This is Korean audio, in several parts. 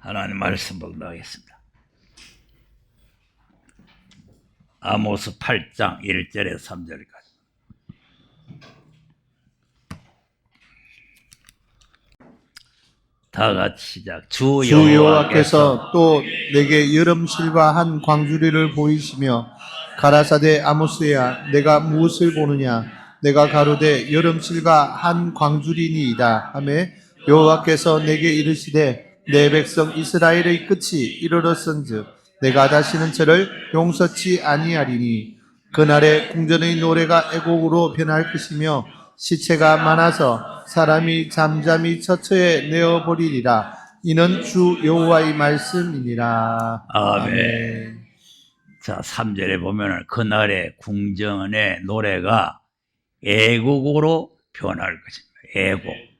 하나님 말씀 봉독하겠습니다. 아모스 8장 1절에서 3절까지. 다 같이 시작. 주 여호와께서 또 내게 여름실과 한 광주리를 보이시며 가라사대 아모스야 내가 무엇을 보느냐 내가 가로되 여름실과 한 광주리니이다 하매 여호와께서 내게 이르시되 내 백성 이스라엘의 끝이 이르렀은즉 내가 다시는 저를 용서치 아니하리니 그날에 궁전의 노래가 애곡으로 변할 것이며 시체가 많아서 사람이 잠잠히 처처에 내어버리리라. 이는 주 여호와의 말씀이니라. 아멘. 자, 3절에 보면은 그날의 궁전의 노래가 애곡으로 변할 것입니다. 애곡.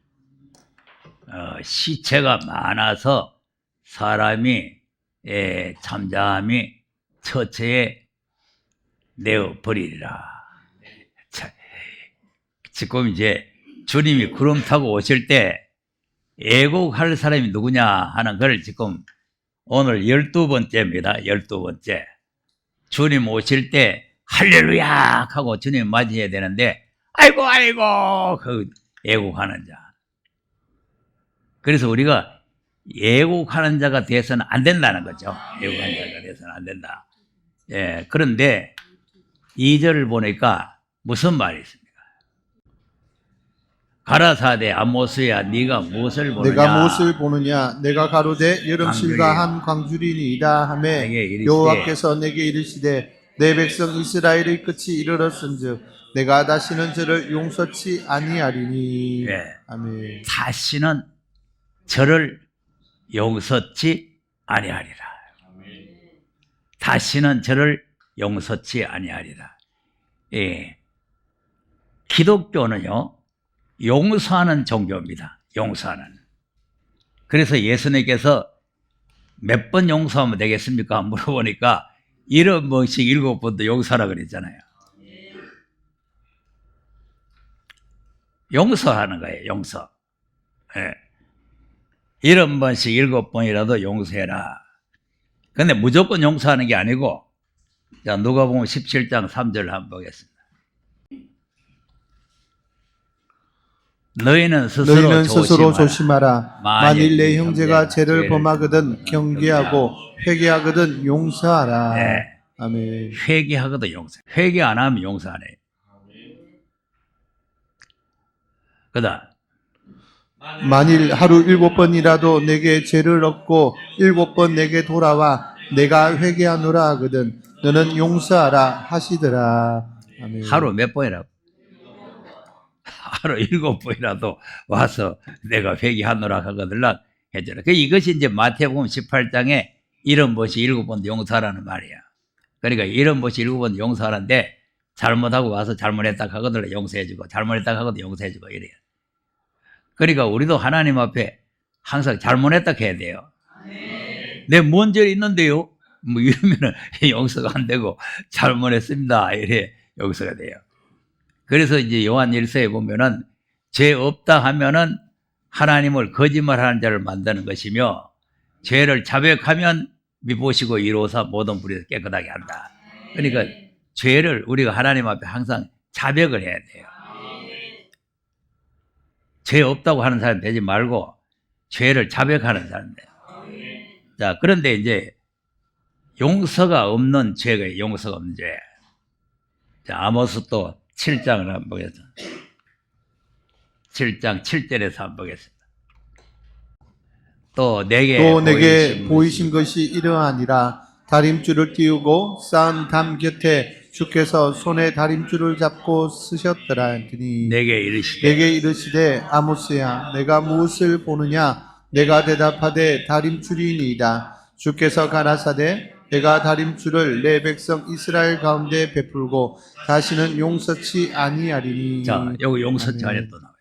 시체가 많아서 사람이 잠잠히 처처에 내어버리리라. 자, 지금 이제 주님이 구름 타고 오실 때 애곡할 사람이 누구냐 하는 걸 지금 오늘 12번째입니다. 12번째. 주님 오실 때 할렐루야 하고 주님 맞이해야 되는데 아이고 그 애곡하는 자. 그래서 우리가 애곡하는 자가 돼서는 안 된다는 거죠. 애곡하는 자가 돼서는 안 된다. 예, 그런데 2절을 보니까 무슨 말이 있습니까? 가라사대 아모스야 네가 무엇을 보느냐 내가 무엇을 보느냐 내가 가로되 여름실과 한 광주리니이다 하매 여호와께서 내게 이르시되 내 백성 이스라엘의 끝이 이르렀은즉 내가 다시는 저를 용서치 아니하리니. 예. 아멘. 다시는 저를 용서치 아니하리라. 다시는 저를 용서치 아니하리라. 예. 기독교는요, 용서하는 종교입니다. 용서하는. 그래서 예수님께서 몇 번 용서하면 되겠습니까? 물어보니까 7번씩 7번도 용서하라 그랬잖아요. 용서하는 거예요, 용서. 예. 7번씩 7번이라도 용서해라. 근데 무조건 용서하는 게 아니고, 자, 누가복음 17장 3절 한번 보겠습니다. 너희는 스스로 조심하라. 만일 내 형제가 죄를 범하거든 경계하고 회개하거든 용서하라. 네. 아멘. 회개하거든 용서. 회개 안 하면 용서 안 해요. 그다음 만일 하루 7번이라도 내게 죄를 얻고 7번 내게 돌아와 내가 회개하노라 하거든 너는 용서하라 하시더라. 아멘. 하루 몇 번이라고? 하루 7번이라도 와서 내가 회개하노라 하거들라 했잖아. 이것이 이제 마태복음 18장에 7번씩 7번도 용서하라는 말이야. 그러니까 7번씩 7번도 용서하는데 잘못하고 와서 잘못했다 하거들라 용서해주고 잘못했다 하거든 용서해주고 이래요. 그러니까 우리도 하나님 앞에 항상 잘못했다 해야 돼요. 내 뭔 죄 있는데요? 뭐 이러면은 용서가 안 되고 잘못했습니다. 이래 용서가 돼요. 그래서 이제 요한 1서에 보면은 죄 없다 하면은 하나님을 거짓말하는 자를 만드는 것이며 죄를 자백하면 미보시고 이로사 모든 불에서 깨끗하게 한다. 그러니까 죄를 우리가 하나님 앞에 항상 자백을 해야 돼요. 죄 없다고 하는 사람 되지 말고 죄를 자백하는 사람 돼요. 자, 그런데 이제 용서가 없는 죄가 용서가 없는 죄. 자, 아모스 또 7장을 한번 보겠습니다. 7장 7절에서 한번 보겠습니다. 또 내게 보이신 것이 이러하니라. 다림줄을 띄우고 쌓은 담 곁에 주께서 손에 다림줄을 잡고 쓰셨더라 하더니 내게 이르시되 아모스야 내가 무엇을 보느냐 내가 대답하되 다림줄이니이다. 주께서 가라사대 내가 다림줄을 내 백성 이스라엘 가운데 베풀고 다시는 용서치 아니하리니. 자, 여기 용서치 아니야 또 나와요.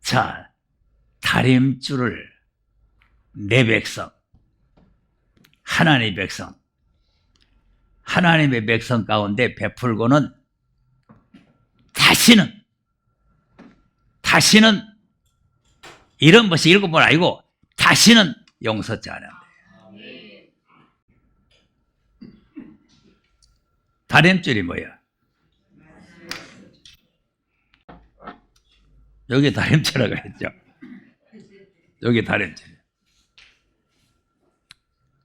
자, 다림줄을 내 백성, 하나님의 백성 가운데 베풀고는 다시는 이런 것이 7번 아니고 다시는 용서치 않아야 돼. 다림줄이 뭐야? 여기 다림줄이라고 했죠. 여기 다림줄.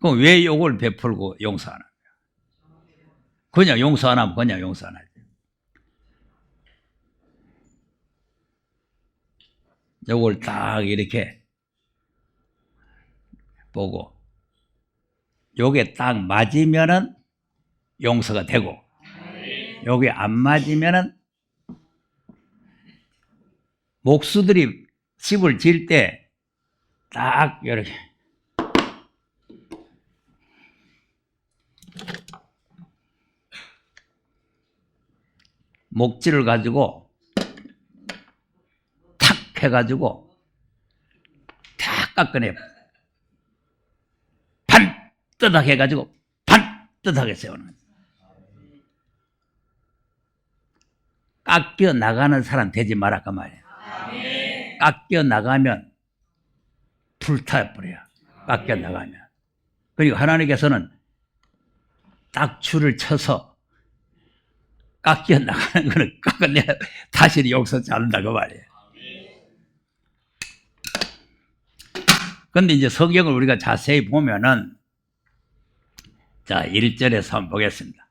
그럼 왜 요걸 베풀고 용서 안 하냐? 그냥 용서 안 하면 그냥 용서 안 하지. 요걸 딱 이렇게 보고 요게 딱 맞으면은 용서가 되고 요게 안 맞으면은 목수들이 집을 지을 때 딱 이렇게 목질을 가지고 탁 해가지고 탁 깎아내 반뜨덕 해가지고 반뜨덕하게 세우는 거예요. 깎여 나가는 사람 되지 마라 그 말이야. 깎여 나가면 불타버려. 깎여 나가면. 그리고 하나님께서는 딱 줄을 쳐서 깎여 나가는 거는 깎아내 다시 용서치 않는다 그 말이에요. 근데 이제 성경을 우리가 자세히 보면은 자 1절에서 한번 보겠습니다.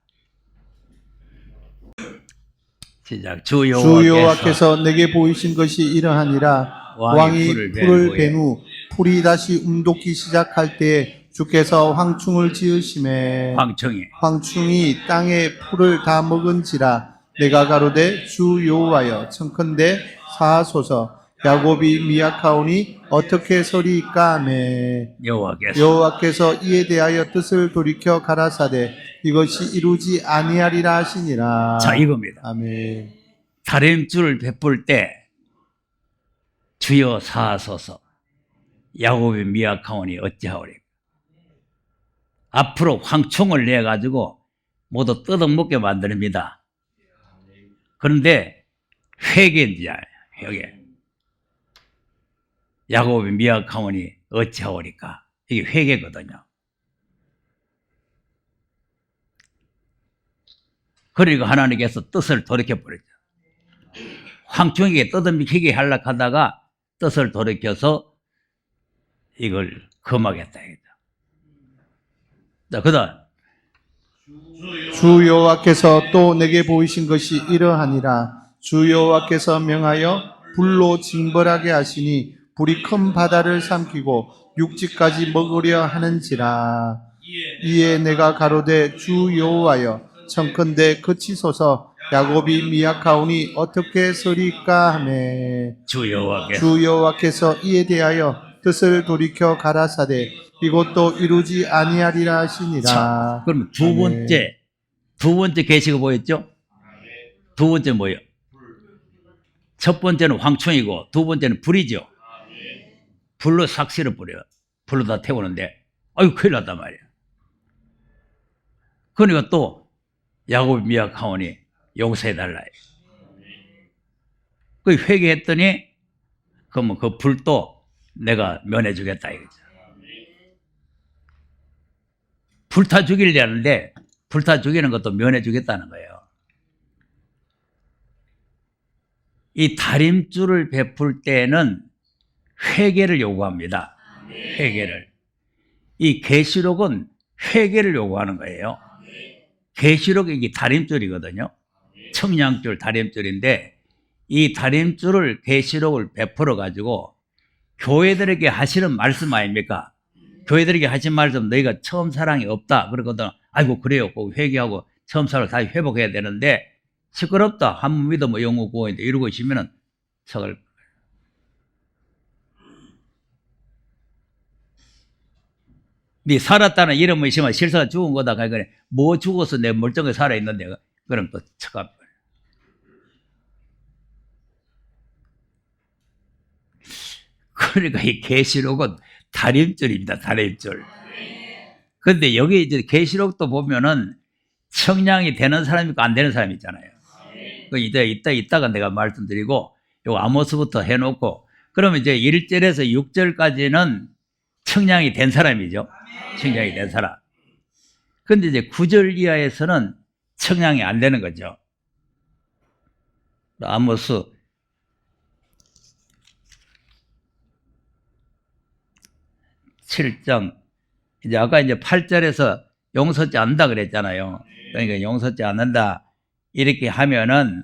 시작. 주 여호와께서 내게 보이신 것이 이러하니라. 왕이 풀을 벤 후 풀이 다시 움돋기 시작할 때 주께서 황충을 지으심에 황충이 땅에 풀을 다 먹은지라. 내가 가로되 주 여호와여 청컨대 사하소서. 야곱이 미약하오니 어떻게 서리이까 하매 여호와께서 이에 대하여 뜻을 돌이켜 가라사대 이것이 이루지 아니하리라 하시니라. 자 이겁니다. 아멘. 다림줄을 베풀 때 주여 사하소서. 야곱이 미약하오니 어찌하오리까. 앞으로 황충을 내 가지고 모두 뜯어먹게 만듭니다. 그런데 회개인지야 회개. 야곱이 미약하오니 어찌하오리까. 이게 회개거든요. 그리고 하나님께서 뜻을 돌이켜버렸죠. 황충에게 뜯어먹히게 하려고 하다가 뜻을 돌이켜서 이걸 금하겠다. 자, 그 다음. 주 여호와께서 또 내게 보이신 것이 이러하니라. 주 여호와께서 명하여 불로 징벌하게 하시니 불이 큰 바다를 삼키고 육지까지 먹으려 하는지라. 이에 내가 가로되 주 여호와여 청컨대 그치소서. 야곱이 미약하오니 어떻게 서리까 하매 주 여호와께서 이에 대하여 뜻을 돌이켜 가라사대 이것도 이루지 아니하리라 하시니라. 자, 그럼 두 번째 계시가 뭐였죠? 두 번째 뭐예요? 첫 번째는 황충이고 두 번째는 불이죠. 불로 싹 실어버려요. 불로 다 태우는데 아이고 큰일 났단 말이야. 그러니까 또 야곱이 미약하오니 용서해달라. 그 회개했더니 그러면 그 불도 내가 면해주겠다 이거죠. 불타 죽이려는데 불타 죽이는 것도 면해주겠다는 거예요. 이 다림줄을 베풀 때는 회개를 요구합니다. 회개를. 이 계시록은 회개를 요구하는 거예요. 계시록이 이게 다림줄이거든요. 청량줄 다림줄인데 이 다림줄을 계시록을 베풀어 가지고 교회들에게 하시는 말씀 아닙니까? 교회들에게 하신 말씀 너희가 처음 사랑이 없다 그러거든. 아이고 그래요. 꼭 회개하고 처음 사랑을 다시 회복해야 되는데 시끄럽다. 한 번 믿으면 영원 구원인데 이러고 있으면은 석을 네 살았다는 이름은 있으면 실사가 죽은 거다. 그러니까 뭐 죽어서 내 멀쩡하게 살아있는데 그럼 또 척합. 그러니까 이 계시록은 다림줄입니다. 다림줄. 그런데 여기 이제 계시록도 보면은 청량이 되는 사람이 있고 안 되는 사람이 있잖아요. 이따가 내가 말씀드리고 요 아모스부터 해놓고 그러면 이제 1절에서 6절까지는 청량이 된 사람이죠. 청량이 된 사람. 근데 이제 9절 이하에서는 청량이 안 되는 거죠. 아모스 7장 이제 아까 이제 8절에서 용서치 않는다 그랬잖아요. 그러니까 용서치 않는다 이렇게 하면은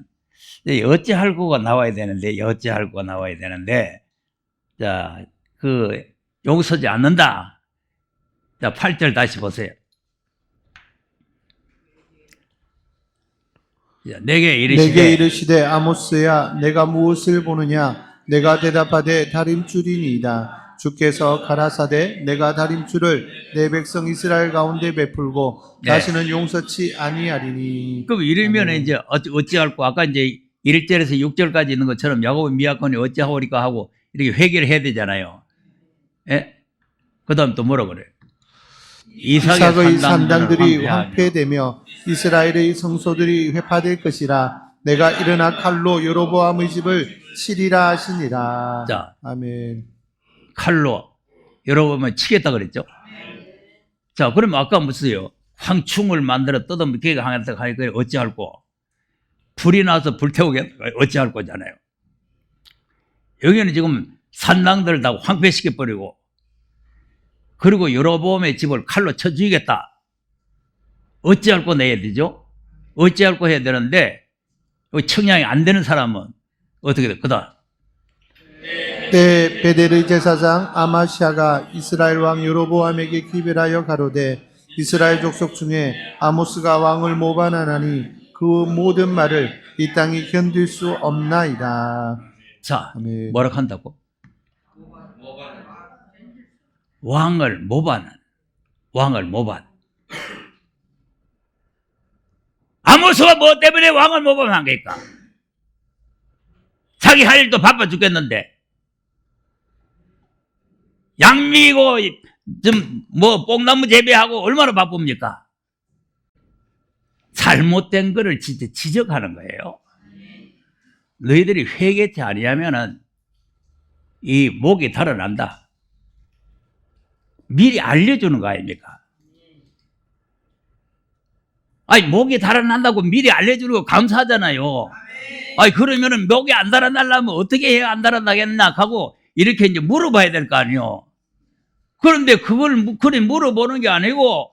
어찌할 거가 나와야 되는데 어찌할 거가 나와야 되는데 자, 그 용서지 않는다. 자, 8절 다시 보세요. 자, 내게 이르시되 아모스야 내가 무엇을 보느냐 내가 대답하되 다림줄이니이다. 주께서 가라사대 내가 다림줄을 내 백성 이스라엘 가운데 베풀고 네. 다시는 용서치 아니하리니. 그럼 이러면 이제 어찌할 거 아까 이제 1절에서 6절까지 있는 것처럼 야곱의 미약하니 어찌하오리까 하고 이렇게 회개를 해야 되잖아요. 예? 그 다음 또 뭐라 그래요? 이삭의 산당들이 황폐되며 이스라엘의 성소들이 회파될 것이라. 내가 일어나 칼로 여로보암의 집을 치리라 하시니라. 자, 아멘. 칼로 여러분 치겠다 그랬죠? 자, 그러면 아까 무슨요? 황충을 만들어 뜯으면 걔가 하겠다 하니까 어찌할 거? 불이 나서 불태우겠다 어찌할 거잖아요. 여기는 지금 산당들을 다 황폐시켜버리고 그리고 여로보암의 집을 칼로 쳐 죽이겠다. 어찌할 거 내야 되죠? 어찌할 거 해야 되는데 청량이 안 되는 사람은 어떻게 돼? 그다음 때 베델의 제사장 아마시아가 이스라엘 왕 여로보암에게 기별하여 가로되 이스라엘 족속 중에 아모스가 왕을 모반하나니 그 모든 말을 이 땅이 견딜 수 없나이다. 자, 아멘. 뭐라 한다고? 왕을 모반. 아모스가 뭐 때문에 왕을 모반한 겁니까? 자기 할 일도 바빠 죽겠는데 양미고 좀 뭐 뽕나무 재배하고 얼마나 바쁩니까? 잘못된 거를 진짜 지적하는 거예요. 너희들이 회개치 아니하면은 이 목이 달아난다. 미리 알려주는 거 아닙니까? 아니 목이 달아난다고 미리 알려주는 거 감사하잖아요. 아니 그러면은 목이 안 달아나려면 어떻게 해야 안 달아나겠나 하고 이렇게 이제 물어봐야 될 거 아니에요. 그런데 그걸 그리 물어보는 게 아니고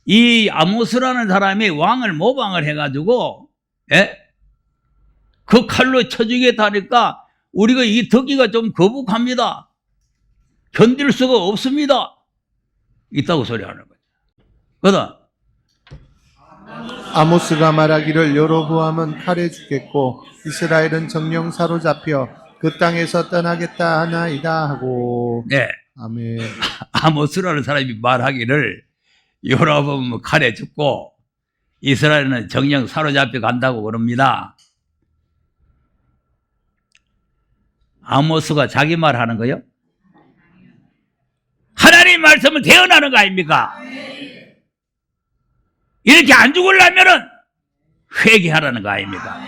이 아모스라는 사람이 왕을 모방을 해가지고 그 칼로 쳐주겠다 하니까 우리가 이 듣기가 좀 거북합니다. 견딜 수가 없습니다. 있다고 소리하는 거죠. 그다음 아모스가 말하기를 여로보암은 칼에 죽겠고 이스라엘은 정령 사로잡혀 그 땅에서 떠나겠다 하나이다 하고. 네. 아멘. 아모스라는 사람이 말하기를 여로보암은 칼에 죽고 이스라엘은 정령 사로잡혀 간다고 그럽니다. 아모스가 자기 말하는 거요? 하나님 말씀은 대언하는 거 아닙니까? 이렇게 안 죽으려면은 회개하라는 거 아닙니까?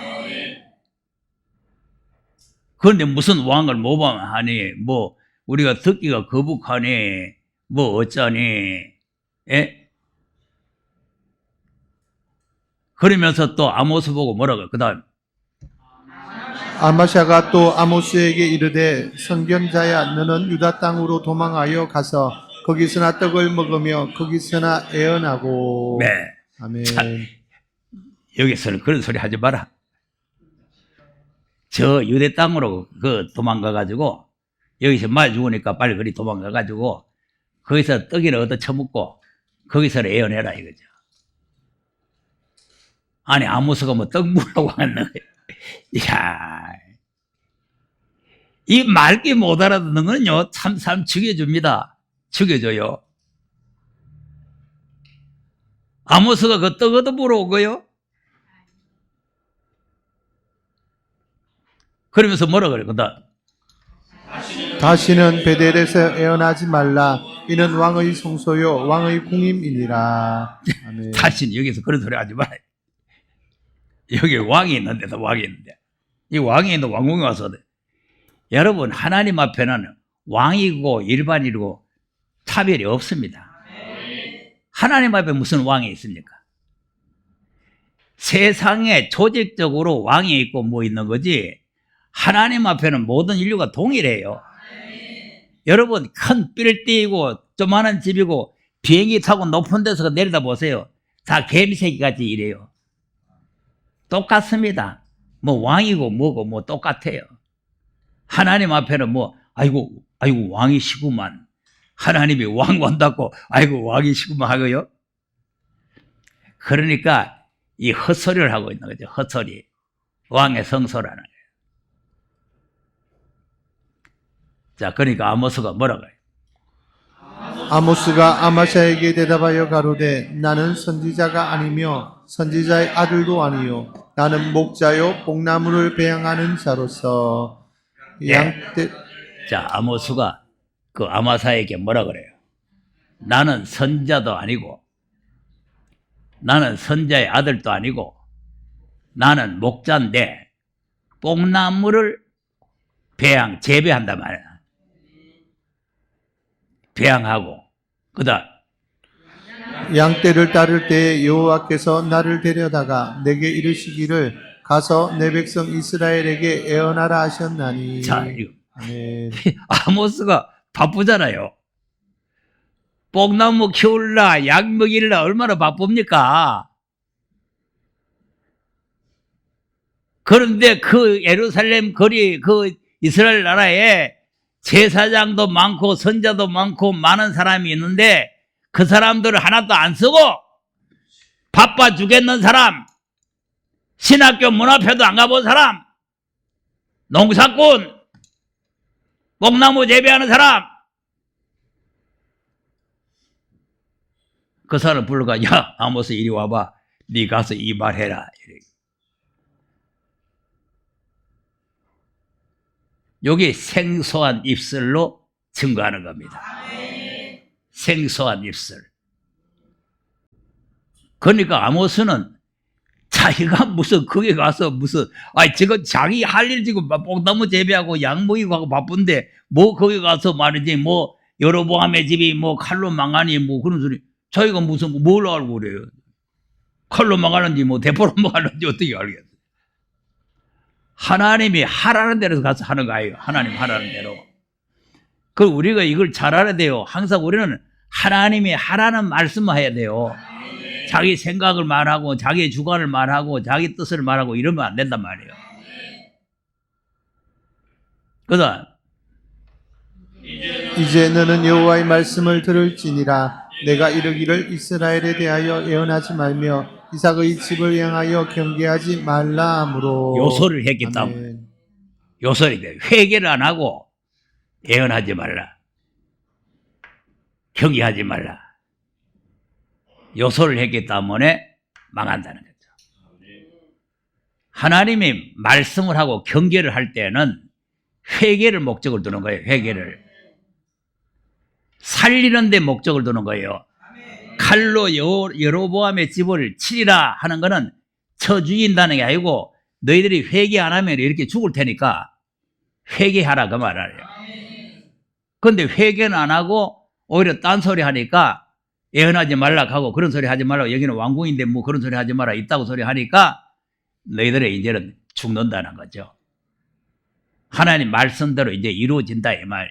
그런데 무슨 왕을 모방하니 뭐 우리가 듣기가 거북하니 뭐 어쩌니 그러면서 또 아모스 보고 뭐라고 그 다음 아마샤가 또 아모스에게 이르되 선견자야 너는 유다 땅으로 도망하여 가서 거기서나 떡을 먹으며 거기서나 애언하고. 네. 아멘. 자, 여기서는 그런 소리 하지 마라. 저 유대 땅으로 도망가가지고 여기서 말 죽으니까 빨리 그리 도망가가지고 거기서 떡이나 얻어 처먹고 거기서 애언해라 이거죠. 아니 아모스가 뭐 떡 먹으라고 하는 거예요. 이야, 이 맑게 못 알아듣는 건요 참 죽여줍니다. 죽여줘요. 아모스가 그 떡 얻어 보러 오고요. 그러면서 뭐라 그래? 그다음 다시는 베델에서 애언하지 말라. 이는 왕의 성소요 왕의 궁임이니라. 아멘. 다시는 여기서 그런 소리 하지 마라. 여기 왕이 있는데도 왕이 있는데 이 왕이 있는 왕궁에 와서 여러분, 하나님 앞에는 왕이고 일반이고 차별이 없습니다. 하나님 앞에 무슨 왕이 있습니까? 세상에 조직적으로 왕이 있고 뭐 있는 거지, 하나님 앞에는 모든 인류가 동일해요. 여러분, 큰 빌딩이고 조그마한 집이고 비행기 타고 높은 데서 내려다 보세요. 다 개미새끼같이 이래요. 똑같습니다. 뭐 왕이고 뭐고 뭐 똑같아요. 하나님 앞에는 뭐 아이고 왕이시구만, 하나님이 왕 원다고 아이고 왕이시구만 하고요. 그러니까 이 헛소리를 하고 있는 거죠. 헛소리. 왕의 성소라는 거예요. 자, 그러니까 아모스가 뭐라고 해요? 아모스가 아마샤에게 대답하여 가로되 나는 선지자가 아니며 선지자의 아들도 아니요 나는 목자요 뽕나무를 배양하는 자로서 양떼. 자, 아모스가 그 아마사에게 뭐라 그래요? 나는 선지자도 아니고 나는 선지자의 아들도 아니고 나는 목자인데 뽕나무를 재배한단 말이야. 배양하고 그다음 양떼를 따를 때에 여호와께서 나를 데려다가 내게 이르시기를 가서 내 백성 이스라엘에게 애언하라 하셨나니. 자, 이거 아멘. 아모스가 바쁘잖아요. 뽕나무 키울라 양 먹일라 얼마나 바쁩니까? 그런데 그 예루살렘 거리, 그 이스라엘 나라에 제사장도 많고 선자도 많고 많은 사람이 있는데 그 사람들을 하나도 안 쓰고 바빠 죽겠는 사람, 신학교 문 앞에도 안 가본 사람, 농사꾼, 뽕나무 재배하는 사람, 그 사람 불러가, 야 아모스 이리 와봐, 네 가서 이 말 해라. 여기 생소한 입술로 증거하는 겁니다. 생소한 입술. 그러니까 아모스는 자기가 무슨 거기 가서 무슨 지금 자기 할 일 지금 뽕나무 재배하고 양 먹이고 하고 바쁜데 뭐 거기 가서 말이지 뭐 여로보암의 집이 뭐 칼로 망하니 뭐 그런 소리. 자기가 무슨 뭘 알고 그래요? 칼로 망하는지 뭐 대포로 망하는지 어떻게 알겠어요? 하나님이 하라는 대로 가서 하는 거예요. 하나님 하라는 대로. 그 우리가 이걸 잘 알아야 돼요. 항상 우리는 하나님이 하라는 말씀만 해야 돼요. 자기 생각을 말하고 자기 주관을 말하고 자기 뜻을 말하고 이러면 안 된단 말이에요. 그다음 이제 너는 여호와의 말씀을 들을지니라. 내가 이르기를 이스라엘에 대하여 애언하지 말며 이삭의 집을 향하여 경계하지 말라 하므로. 요소를 했기 때문에. 아멘. 요소리 돼. 회개를 안 하고 애언하지 말라. 경계하지 말라. 요소를 했기 때문에 망한다는 거죠. 하나님이 말씀을 하고 경계를 할 때는 회개를 목적을 두는 거예요. 회개를. 살리는 데 목적을 두는 거예요. 칼로 여로보암의 집을 치리라 하는 거는 쳐 죽인다는 게 아니고 너희들이 회개 안 하면 이렇게 죽을 테니까 회개하라 그 말이에요. 그런데 회개는 안 하고 오히려 딴소리 하니까 애언하지 말라 하고 그런 소리 하지 말라고, 여기는 왕궁인데 뭐 그런 소리 하지 마라 있다고 소리 하니까 너희들의 이제는 죽는다는 거죠. 하나님 말씀대로 이제 이루어진다 이 말.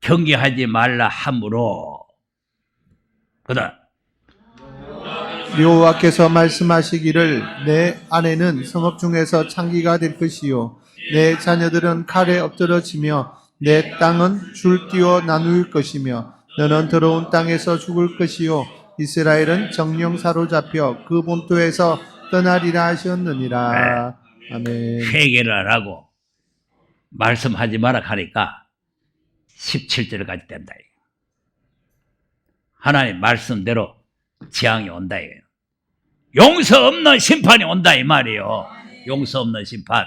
경계하지 말라 함으로. 그다음 여호와께서 말씀하시기를 내 아내는 성읍 중에서 창기가 될 것이요 내 자녀들은 칼에 엎드러지며 내 땅은 줄 띄워 나눌 것이며 너는 더러운 땅에서 죽을 것이요 이스라엘은 정령 사로잡혀 그 본토에서 떠나리라 하셨느니라. 아멘. 회개를 안 하고 말씀하지 마라 하니까 17절까지 된다. 하나님 말씀대로 재앙이 온다. 용서 없는 심판이 온다 이 말이에요. 용서 없는 심판.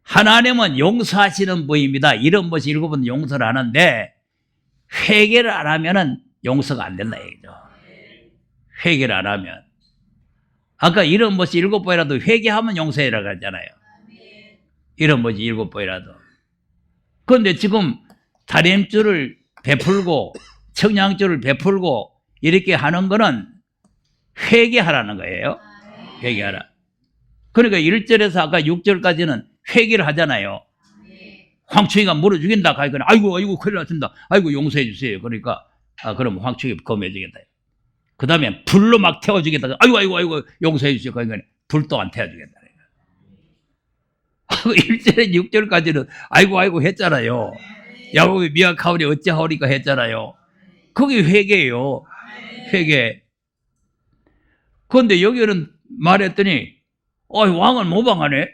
하나님은 용서하시는 분입니다. 이런 것이 7번 용서를 하는데 회개를 안 하면은 용서가 안 된다 얘기죠. 회개를 안 하면. 아까 이런 것이 7번이라도 회개하면 용서해라고 하잖아요. 이런 것이 7번이라도. 그런데 지금 다림줄을 베풀고 청량줄을 베풀고 이렇게 하는 거는 회개하라는 거예요. 회개하라. 그러니까 1절에서 아까 6절까지는 회개를 하잖아요. 황충이가 물어 죽인다 하니까 아이고 큰일 났습니다. 아이고 용서해 주세요. 그러니까 그럼 황충이 검해 주겠다. 그 다음에 불로 막 태워 주겠다. 아이고 용서해 주세요. 그러니까 불도 안 태워 주겠다. 1절에 6절까지는 아이고 했잖아요. 야곱이 미약하오니 어찌하오리까 했잖아요. 그게 회개예요. 회개. 그런데 여기는 말했더니 왕은 모방하네.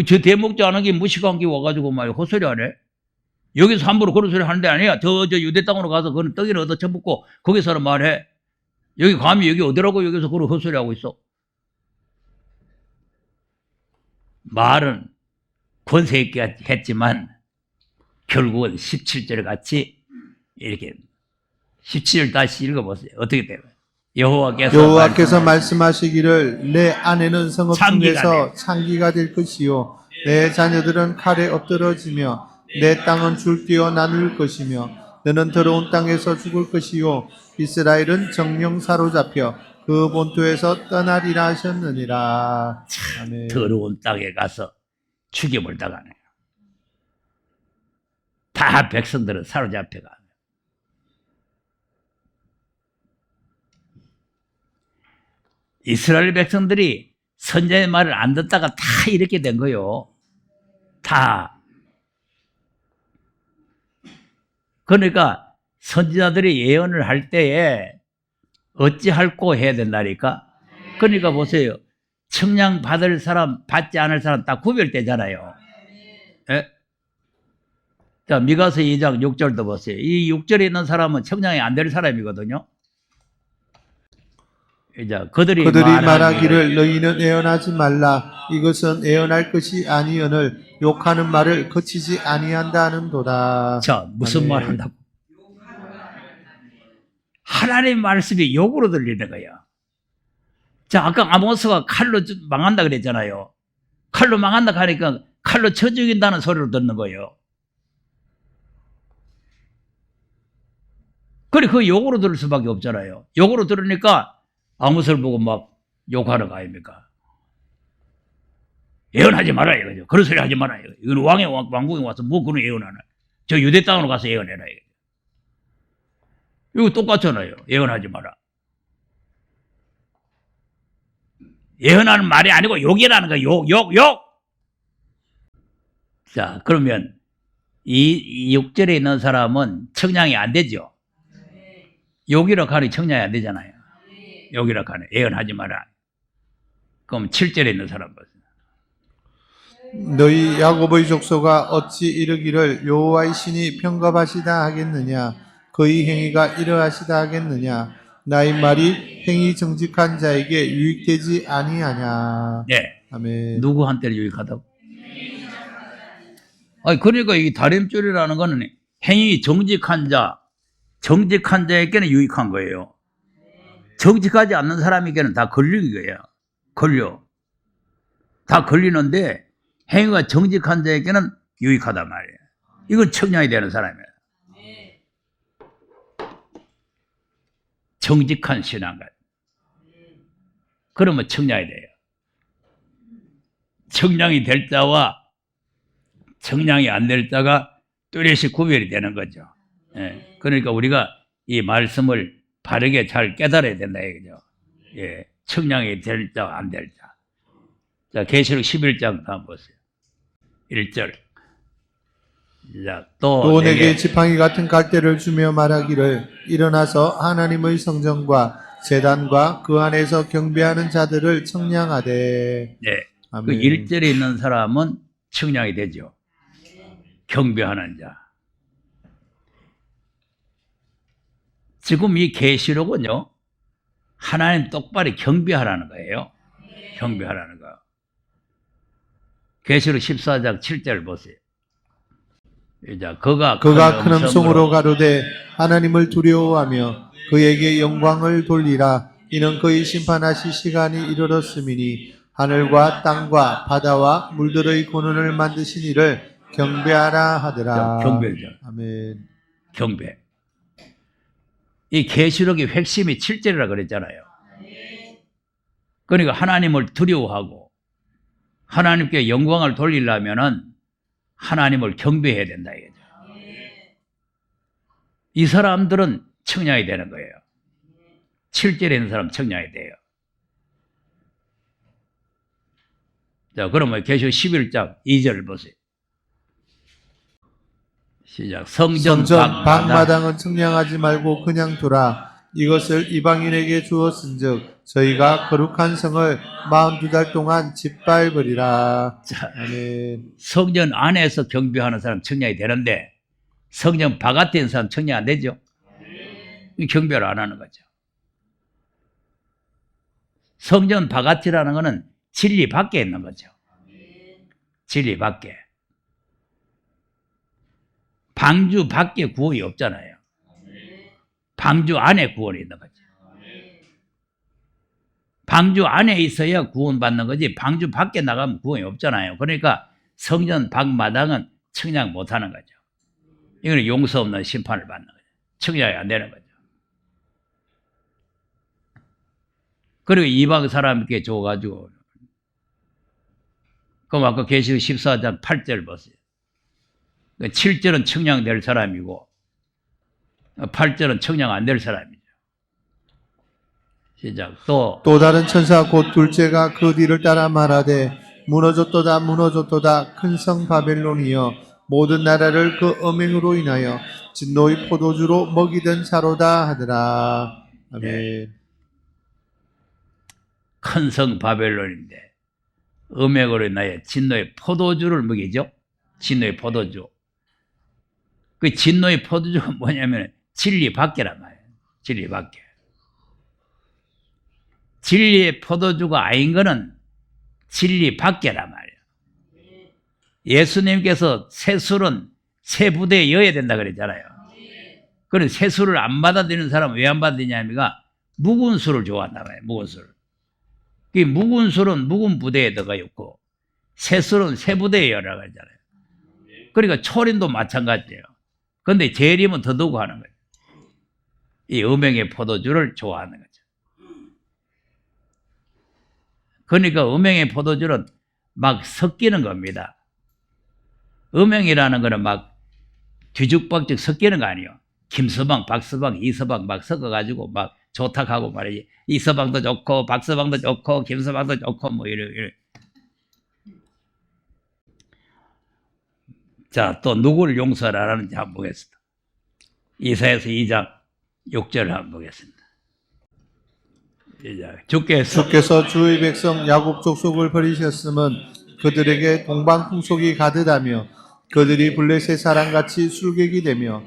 저 대목자 하는 게 무식한 게 와가지고 말이야 헛소리 하네. 여기서 함부로 그런 소리 하는 데 아니야. 저 유대 땅으로 가서 그런 떡이를 얻어 쳐먹고 거기서는 말해. 여기 감히 여기 어디라고 여기서 그런 헛소리 하고 있어. 말은 권세 있게 했지만 결국은 17절 같이 이렇게 17절 다시 읽어보세요. 어떻게 돼요? 여호와께서 말씀하시기를 내 아내는 성읍중에서 창기가 될 것이요 내 자녀들은 칼에 엎드러지며 내 땅은 줄기어 나눌 것이며 너는 더러운 땅에서 죽을 것이요 이스라엘은 정령 사로잡혀 그 본토에서 떠나리라 하셨느니라. 아멘. 더러운 땅에 가서 죽임을 당하네요. 다 백성들은 사로잡혀가. 이스라엘 백성들이 선자의 말을 안 듣다가 다 이렇게 된 거요. 다. 그러니까 선지자들이 예언을 할 때에 어찌할꼬 해야 된다니까. 그러니까 보세요. 청량 받을 사람, 받지 않을 사람 딱 구별되잖아요. 예? 자, 미가서 2장 6절도 보세요. 이 6절에 있는 사람은 청량이 안 될 사람이거든요. 이제 그들이 말하기를 너희는 애언하지 말라. 이것은 애언할 것이 아니언을 욕하는 말을 거치지 아니한다는도다. 자, 무슨 말 한다고? 하나님 말씀이 욕으로 들리는 거야. 자, 아까 아모스가 칼로 망한다 그랬잖아요. 칼로 망한다 하니까 칼로 쳐 죽인다는 소리로 듣는 거예요. 그래, 그 욕으로 들을 수밖에 없잖아요. 욕으로 들으니까 아모스를 보고 막 욕하는 거 아닙니까? 예언하지 마라 이거죠. 그런 소리 하지 마라 이거죠. 이건 왕궁에 와서 뭐 그런 예언하나. 저 유대 땅으로 가서 예언해라 이거죠. 이거 똑같잖아요. 예언하지 마라. 예언하는 말이 아니고 욕이라는 거야. 욕. 자, 그러면 이 6절에 있는 사람은 청량이 안 되죠. 욕이라 하니 청량이 안 되잖아요. 욕이라 하니 예언하지 마라. 그럼 7절에 있는 사람 보세요. 너희 야곱의 족속아 어찌 이르기를 여호와의 신이 평갑하시다 하겠느냐 그의 행위가 이러하시다 하겠느냐 나의 말이 행위 정직한 자에게 유익되지 아니하냐. 네. 아멘. 누구한테 유익하다고? 아니, 그러니까 이 다림줄이라는 거는 행위 정직한 자에게는 유익한 거예요. 정직하지 않는 사람에게는 다 걸리는 거예요. 다 걸리는데 행위가 정직한 자에게는 유익하단 말이에요. 이건 청량이 되는 사람이에요. 정직한 신앙가. 그러면 청량이 돼요. 청량이 될 자와 청량이 안 될 자가 뚜렷이 구별이 되는 거죠. 예. 그러니까 우리가 이 말씀을 바르게 잘 깨달아야 된다 이거죠. 예. 청량이 될 자, 안 될 자. 자, 계시록 11장 다음 보세요. 1절. 자, 또 내게 지팡이 같은 갈대를 주며 말하기를 일어나서 하나님의 성전과 제단과 그 안에서 경배하는 자들을 청량하되. 네. 아멘. 그 1절에 있는 사람은 청량이 되죠. 경배하는 자. 지금 이 계시록은요, 하나님 똑바로 경배하라는 거예요. 경배하라는 거. 계시록 14장 7절 보세요. 이제 그가 큰 음성으로 가로되 하나님을 두려워하며 그에게 영광을 돌리라. 이는 그의 심판하실 시간이 이르렀음이니 하늘과 땅과 바다와 물들의 근원을 만드신 이를 경배하라 하더라. 경배죠. 아멘. 경배. 이 계시록의 핵심이 7절이라 그랬잖아요. 그러니까 하나님을 두려워하고 하나님께 영광을 돌리려면은 하나님을 경배해야 된다 이거죠. 이 사람들은 청량이 되는 거예요. 7절에 있는 사람 청량이 돼요. 자, 그러면 계시록 11장 2절을 보세요. 시작. 성전 방마당은 청량하지 말고 그냥 두라. 이것을 이방인에게 주었은즉 저희가 거룩한 성을 42달 동안 짓밟으리라. 자, 아멘. 성전 안에서 경배하는 사람 청량이 되는데 성전 바깥에 있는 사람 청량 안 되죠. 경배를 안 하는 거죠. 성전 바깥이라는 것은 진리 밖에 있는 거죠. 진리 밖에. 방주 밖에 구원이 없잖아요. 방주 안에 구원이 있는 거죠. 방주 안에 있어야 구원받는 거지 방주 밖에 나가면 구원이 없잖아요. 그러니까 성전 밖마당은 청량 못하는 거죠. 이거는 용서 없는 심판을 받는 거죠. 청량이 안 되는 거죠. 그리고 이방 사람에게 줘가지고 그럼 아까 계시록 14장 8절 보세요. 7절은 청량될 사람이고 8절은 청량 안 될 사람이죠. 시작. 또 다른 천사 곧 둘째가 그 뒤를 따라 말하되 무너졌도다 무너졌도다 큰 성 바벨론이여 모든 나라를 그 음행으로 인하여 진노의 포도주로 먹이던 자로다 하더라. 아멘. 네. 큰 성 바벨론인데 음행으로 인하여 진노의 포도주를 먹이죠. 진노의 포도주. 그 진노의 포도주가 뭐냐면 진리 밖이란 말이에요. 진리 밖에. 진리의 포도주가 아닌 거는 진리 밖이란 말이에요. 예수님께서 새 술은 새 부대에 여야 된다 그랬잖아요. 그런 새 술을 안 받아들이는 사람은 왜 안 받아들이냐면 묵은 술을 좋아한다 말이에요. 묵은 술. 그 묵은 술은 묵은 부대에 들어가 있고 새 술은 새 부대에 여라 그랬잖아요. 그러니까 초린도 마찬가지예요. 그런데 재림은 더 두고 하는 거예요. 이 음행의 포도주를 좋아하는 거죠. 그러니까 음행의 포도주는 막 섞이는 겁니다. 음행이라는 거는 막 뒤죽박죽 섞이는 거 아니에요. 김서방, 박서방, 이서방 막 섞어가지고 막 좋다하고 말이지. 이서방도 좋고 박서방도 좋고 김서방도 좋고 뭐 이래. 자, 또 누구를 용서하라는지 한번 보겠습니다. 이사야서 2장 6절을 한번 보겠습니다. 주께서 주의 백성 야곱 족속을 버리셨음은 그들에게 동방풍속이 가득하며 그들이 블레셋 사람같이 술객이 되며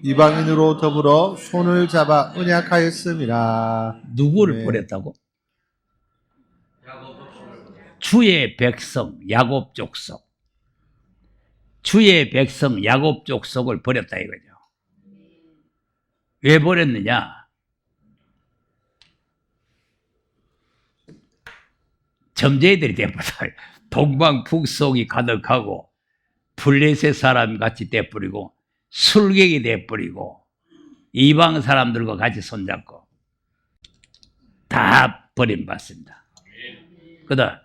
이방인으로 더불어 손을 잡아 언약하였음이라. 누구를 버렸다고? 주의 백성 야곱 족속. 주의 백성 야곱 족속을 버렸다 이거죠. 왜 버렸느냐? 점쟁이들이 돼버려. 동방풍속이 가득하고 블레셋 사람같이 돼버리고 술객이 돼버리고 이방 사람들과 같이 손잡고 다 버림받습니다. 그다음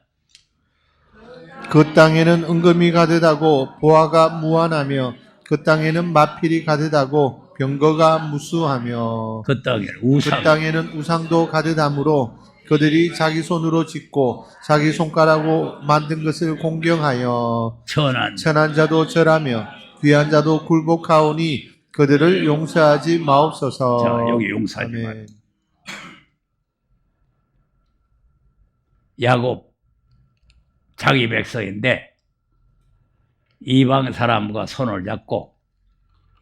그 땅에는 은금이 가득하고 보화가 무한하며 그 땅에는 마필이 가득하고 병거가 무수하며 그 땅에는 우상도 가득하므로 그들이 자기 손으로 짓고 자기 손가락으로 만든 것을 공경하여 천한 자도 절하며 귀한 자도 굴복하오니 그들을 용서하지 마옵소서. 자, 여기 용서하지 마. 야곱 자기 백성인데 이방 사람과 손을 잡고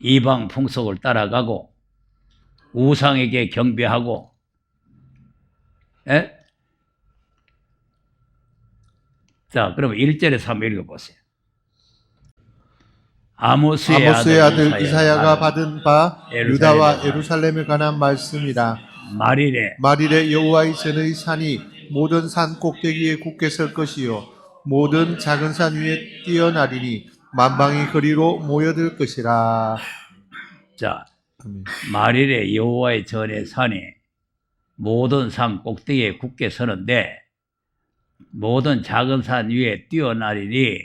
이방 풍속을 따라가고 우상에게 경배하고 자, 그러면 1절에서 한번 읽어보세요. 아모스의 아들 이사야가 받은 바 유다와 예루살렘에 관한 말씀이라. 말일에 여호와의 전의 산이 모든 산 꼭대기에 굳게 설 것이요 모든 작은 산 위에 뛰어나리니 만방의 거리로 모여들 것이라. 자, 아멘. 말일에 여호와의 전의 산이 모든 산 꼭대기에 굳게 서는데 모든 작은 산 위에 뛰어나리니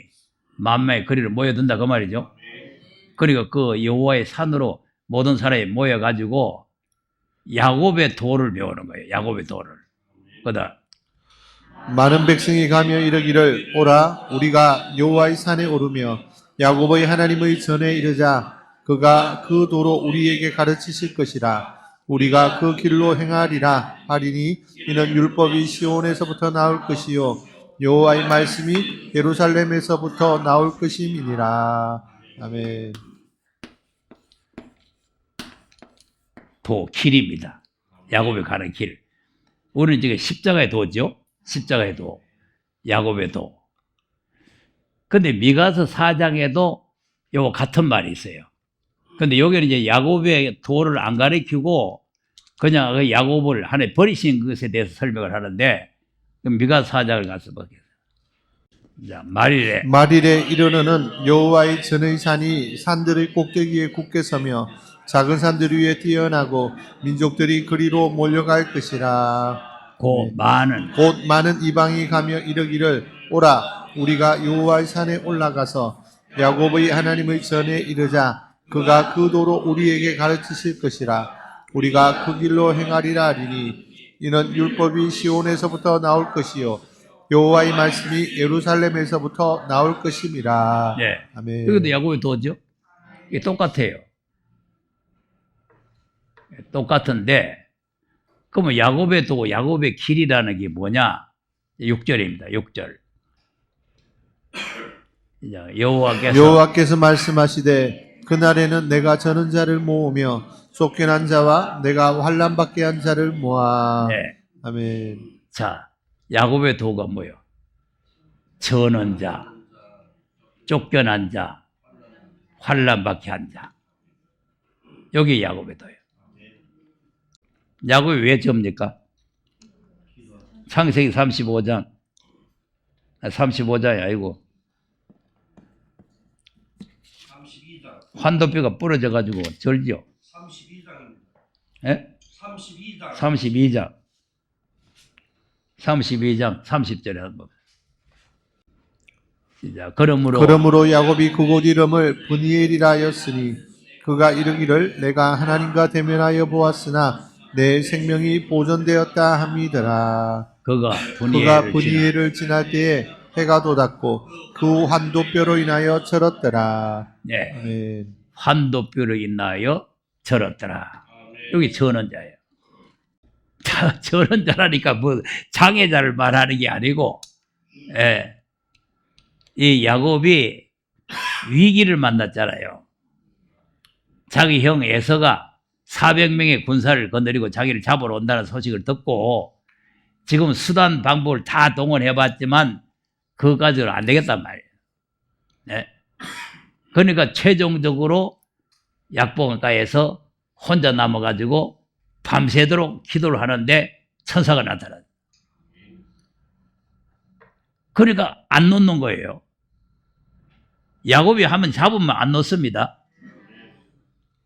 만방의 거리로 모여든다 그 말이죠. 그러니까 그 여호와의 산으로 모든 사람이 모여가지고 야곱의 도를 배우는 거예요. 야곱의 도를. 그다 많은 백성이 가며 이르기를 오라 우리가 여호와의 산에 오르며 야곱의 하나님의 전에 이르자 그가 그 도로 우리에게 가르치실 것이라. 우리가 그 길로 행하리라 하리니 이는 율법이 시온에서부터 나올 것이요 여호와의 말씀이 예루살렘에서부터 나올 것임이니라. 아멘. 도, 길입니다. 야곱이 가는 길. 우리는 지금 십자가의 도죠. 십자가의 도, 야곱의 도. 근데 미가서 4장에도 요 같은 말이 있어요. 근데 여기는 이제 야곱의 도를 안 가리키고 그냥 그 야곱을 하나님 버리신 것에 대해서 설명을 하는데 미가서 4장을 가서 보겠습니다. 자, 말일에 이르러는 여호와의 전의 산이 산들의 꼭대기에 굳게 서며 작은 산들 위에 뛰어나고 민족들이 그리로 몰려갈 것이라. 곧 많은 이방이 가며 이르기를 오라 우리가 여호와의 산에 올라가서 야곱의 하나님의 전에 이르자 그가 그 도로 우리에게 가르치실 것이라. 우리가 그 길로 행하리라 하리니 이는 율법이 시온에서부터 나올 것이요 여호와의 말씀이 예루살렘에서부터 나올 것임이라. 네. 아멘. 여기도 야곱의 도죠. 이게 똑같아요. 똑같은데 그러면 야곱의 도, 야곱의 길이라는 게 뭐냐? 6절입니다. 6절. 여호와께서 말씀하시되 그날에는 내가 저는 자를 모으며 쫓겨난 자와 내가 환난 받게 한 자를 모아. 네. 아멘. 자, 야곱의 도가 뭐예요? 저는 자, 쫓겨난 자, 환난 받게 한 자. 여기 야곱의 도예요. 야곱이 왜 접니까? 창세기 35장. 35장이 아니고. 환도뼈가 부러져가지고 절죠. 32장입니다. 예? 32장. 32장 30절에 한번. 그러므로 야곱이 그곳 이름을 브니엘이라 하였으니 그가 이르기를 내가 하나님과 대면하여 보았으나 내 생명이 보존되었다 함이더라. 그가 브니엘을 지날 때에 해가 돋았고 그 환도뼈로 인하여 절었더라. 네. 아멘. 환도뼈로 인하여 절었더라. 여기 저는 자예요. 저는 자라니까 뭐 장애자를 말하는 게 아니고, 예. 이 야곱이 위기를 만났잖아요. 자기 형 에서가 400명의 군사를 건드리고 자기를 잡으러 온다는 소식을 듣고 지금 수단 방법을 다 동원해봤지만 그거 가지고는 안 되겠단 말이에요. 네. 그러니까 최종적으로 약봉가에서 혼자 남아가지고 밤새도록 기도를 하는데 천사가 나타났어요. 그러니까 안 놓는 거예요. 야곱이 하면 잡으면 안 놓습니다.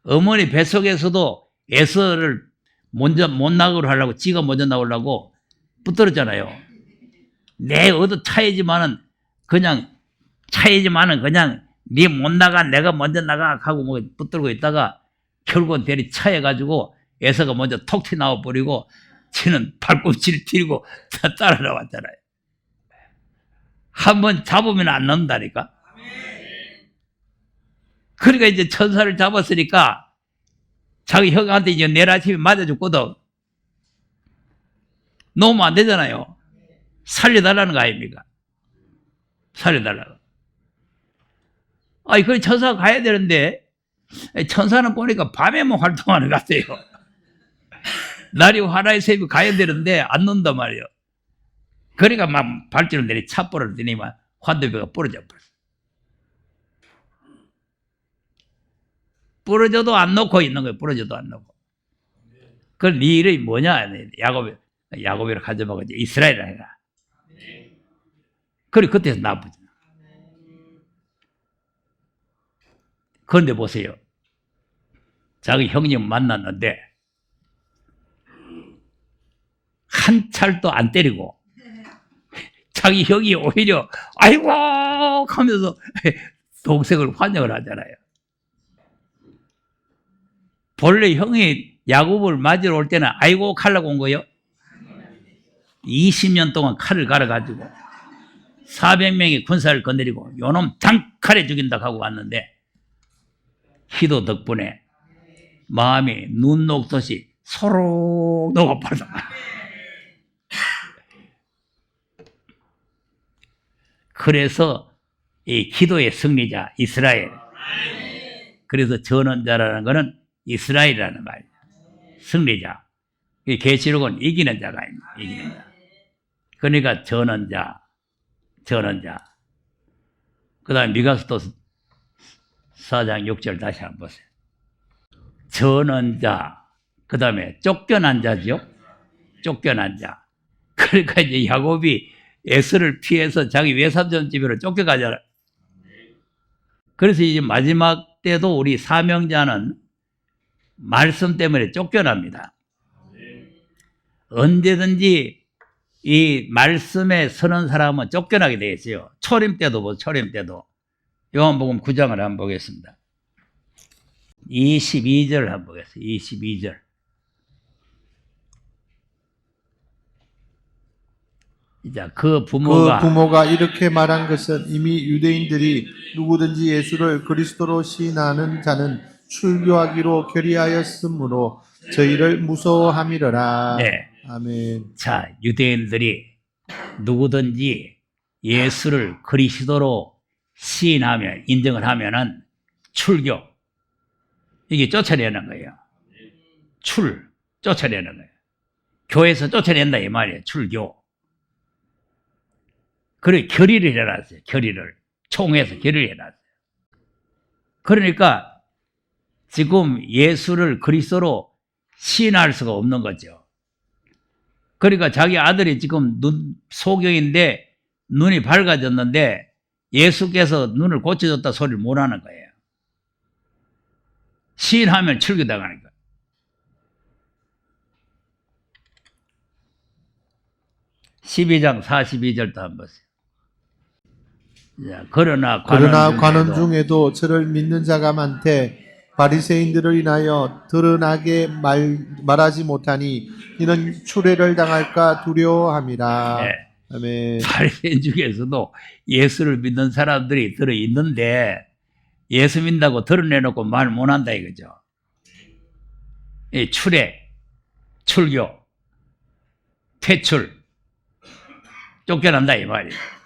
어머니 뱃속에서도 에서를 먼저 못 나가게 하려고 지가 먼저 나오려고 붙들었잖아요. 내 어디 차이지만은 그냥 네 못 나가 내가 먼저 나가 하고 뭐 붙들고 있다가 결국은 대리 차여가지고 에서가 먼저 톡 튀나와 버리고 지는 발꿈치를 들고 따라 나왔잖아요. 한번 잡으면 안 넘는다니까. 그러니까 이제 천사를 잡았으니까 자기 형한테 이제 내일 아침에 맞아 죽거든. 놓으면 안 되잖아요. 살려달라는 거 아닙니까? 살려달라고. 아니, 그 천사가 가야 되는데, 천사는 보니까 밤에만 활동하는 것 같아요. 날이 하나의 새벽 가야 되는데, 안 논단 말이에요. 그러니까 막 발길을 내리 차버를 드니만 환도뼈가 부러져 버렸어. 부러져도 안 놓고 있는 거예요. 부러져도 안 놓고. 그네 이름이 뭐냐? 야곱이라 하지 말고 이제 이스라엘이라 해라. 그래 그때서 나쁘죠. 그런데 보세요. 자기 형님 만났는데 한 찰도 안 때리고 자기 형이 오히려 아이고 하면서 동생을 환영을 하잖아요. 본래 형이 야곱을 맞으러 올 때는 아이고 칼라고 온 거예요. 20년 동안 칼을 갈아가지고 400명의 군사를 건드리고 요놈 단칼에 죽인다 하고 왔는데 희도 덕분에 마음이 눈 녹듯이 소록 녹아버려. 그래서 이 기도의 승리자 이스라엘. 그래서 전원자라는 것은 이스라엘이라는 말이에요. 승리자. 계시록은 이기는 자가 있는 이기는 자. 그러니까 전원자. 그 다음에 미가서도 4장 6절 다시 한번 보세요. 전원자. 그 다음에 쫓겨난 자죠. 쫓겨난 자. 그러니까 이제 야곱이 에스를 피해서 자기 외삼촌 집으로 쫓겨가잖아요. 그래서 이제 마지막 때도 우리 사명자는 말씀 때문에 쫓겨납니다. 언제든지 이 말씀에 서는 사람은 쫓겨나게 되어 있어요. 초림 때도 초림 때도. 요한복음 9장을 한번 보겠습니다. 22절 한번 보겠습니다. 22절. 자, 그 부모가 이렇게 말한 것은 이미 유대인들이 누구든지 예수를 그리스도로 시인하는 자는 출교하기로 결의하였으므로 저희를 무서워함이러라. 네. 아멘. 자, 유대인들이 누구든지 예수를 그리스도로 시인하면 인정을 하면은 출교. 이게 쫓아내는 거예요. 쫓아내는 거예요. 교회에서 쫓아낸다 이 말이에요. 출교. 그래 결의를 해놨어요. 총회에서 결의를 해놨어요. 그러니까 지금 예수를 그리스도로 시인할 수가 없는 거죠. 그러니까 자기 아들이 지금 소경인데 눈이 밝아졌는데 예수께서 눈을 고쳐줬다 소리를 못 하는 거예요. 시인하면 출교당하는 거예요. (12장 42절도 한번 보세요. 그러나 관원 중에도 저를 믿는 자가 많되 바리새인들을 인하여 드러나게 말하지 못하니 이는 추례를 당할까 두려워함이라. 네. 아멘. 바리새인 중에서도 예수를 믿는 사람들이 들어 있는데 예수 믿는다고 드러내놓고 말 못한다 이거죠. 이 추례, 출교, 퇴출, 쫓겨난다 이 말이에요.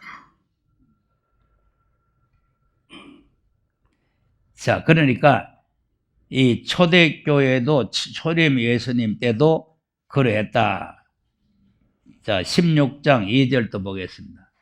자, 그러니까 이 초대교회도 초림 예수님 때도 그러했다. 자, 16장 2절도 보겠습니다.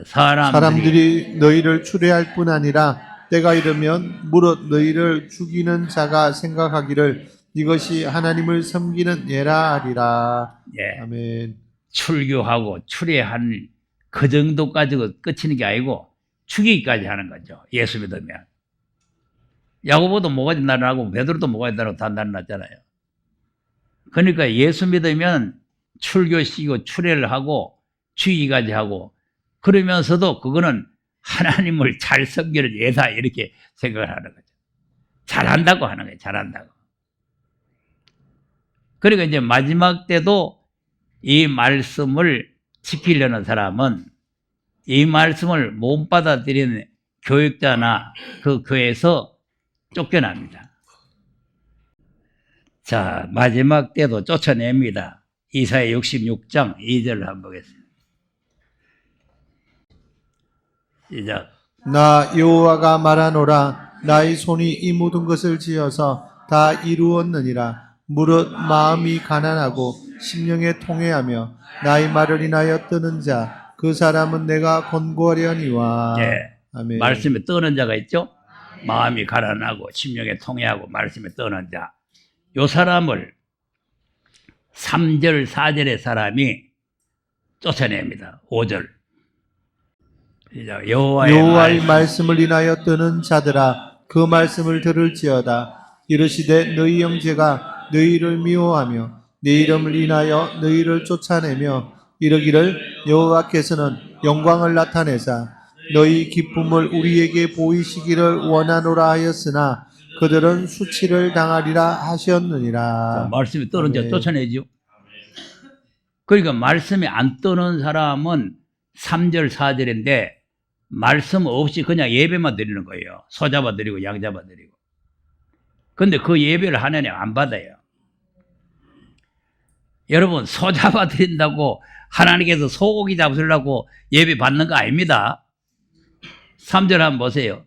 사람들이 너희를 추례할 뿐 아니라 때가 이르면 무릇 너희를 죽이는 자가 생각하기를 이것이 하나님을 섬기는 예라 하리라. 예. 아멘. 출교하고 추례한 그 정도까지 끝이는 게 아니고 죽이기까지 하는 거죠. 예수 믿으면. 야고보도 모가지 날아나고 베드로도 모가지 날아나고 다 날아났잖아요. 그러니까 예수 믿으면 출교시키고 추례를 하고 죽이기까지 하고 그러면서도 그거는 하나님을 잘 섬기는 예다 이렇게 생각을 하는 거죠. 잘한다고 하는 거예요. 잘한다고. 그러니까 이제 마지막 때도 이 말씀을 지키려는 사람은 이 말씀을 못 받아들이는 교육자나 그 교회에서 쫓겨납니다. 자, 마지막 때도 쫓아냅니다. 이사야 66장 2절을 한번 보겠습니다. 시작. 나 여호와가 말하노라 나의 손이 이 모든 것을 지어서 다 이루었느니라. 무릇 마음이 가난하고 심령에 통회하며 나의 말을 인하여 뜨는 자 그 사람은 내가 권고하려니와. 예. 아멘. 말씀에 떠는 자가 있죠. 마음이 가난하고 심령에 통회하고 말씀에 떠는 자. 요 사람을 3절, 4절의 사람이 쫓아냅니다. 5절. 여호와의 말씀을 인하여 뜨는 자들아 그 말씀을 들을지어다. 이르시되 너희 형제가 너희를 미워하며 내 이름을 인하여 너희를 쫓아내며 이르기를 여호와께서는 영광을 나타내사 너희 기쁨을 우리에게 보이시기를 원하노라 하였으나 그들은 수치를 당하리라 하셨느니라. 말씀이 떠는 자 아멘. 쫓아내죠. 그러니까 말씀이 안 떠는 사람은 3절, 4절인데 말씀 없이 그냥 예배만 드리는 거예요. 소 잡아 드리고 양 잡아 드리고. 근데 그 예배를 하나님 안 받아요. 여러분, 소 잡아 드린다고 하나님께서 소고기 잡으시려고 예배 받는 거 아닙니다. 3절 한번 보세요.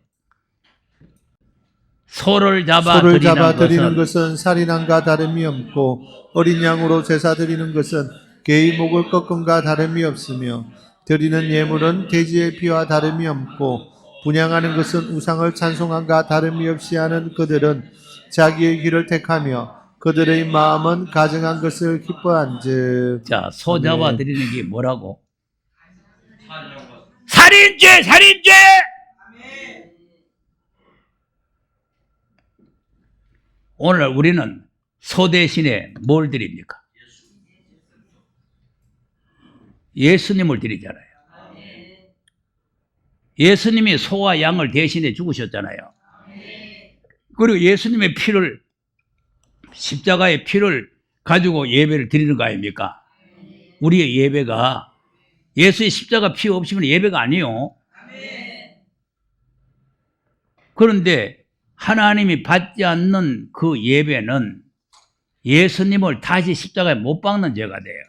소를 잡아 드리는 것은 살인함과 다름이 없고 어린 양으로 제사 드리는 것은 개의 목을 꺾음과 다름이 없으며 드리는 예물은 돼지의 피와 다름이 없고 분향하는 것은 우상을 찬송함과 다름이 없이 하는 그들은 자기의 길을 택하며 그들의 마음은 가증한 것을 기뻐한즉. 자, 소 잡아 드리는 게 뭐라고? 살인죄! 살인죄! 오늘 우리는 소 대신에 뭘 드립니까? 예수님을 드리잖아요. 예수님이 소와 양을 대신해 죽으셨잖아요. 그리고 예수님의 피를, 십자가의 피를 가지고 예배를 드리는 거 아닙니까? 우리의 예배가 예수의 십자가 피 없이면 예배가 아니에요. 그런데 하나님이 받지 않는 그 예배는 예수님을 다시 십자가에 못 박는 죄가 돼요.